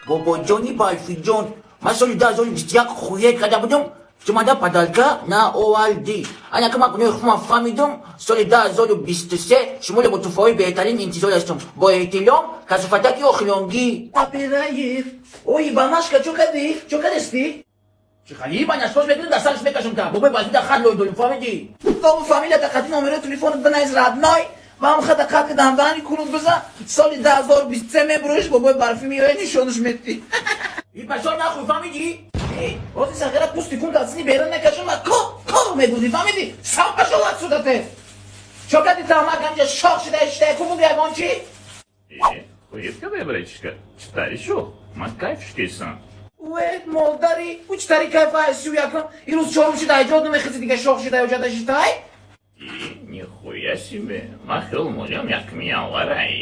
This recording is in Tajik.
بابا جانی برفی جان، من سال 2021 خویه کرده بودم شما دا پدالکا نا اوالدی. انا که من خودم فهمیدم سال 2023 شما با توفایی بهترین انتظار هستم با احترام کسفتکی اخلانگی. اپرایف اوی باماشکا چو کدستی؟ چه خالی من اساس بدون دستش بکشم که بابا بازی دا خد لویدولیم فهمیدی؟ تو فامیل تقدیم نمره تلفن دنیز رادنای و هم خدا قد دامدانی کنود بزن سال 2023 بروش بابا برفی میره نشونش میدی. این بچه ها نخوی فهمیدی؟ وقتی ساقیرت پوستی کن دستنی بیرون نکشم و کار میبودی فهمیدی؟ ساقه شد صدته چوکتی تامک همجا شاق شده اشته کمون یگان چی؟ Хуевка выборочка, читаешь шо? Макаевшкейсан. اوه مولداری او چطوری کیف هستی یکم این روز چهارم شده ایجاد نمیخیزی دیگه شاق شده اجاده شده Нихуя себе, махал молем, як меня ларай.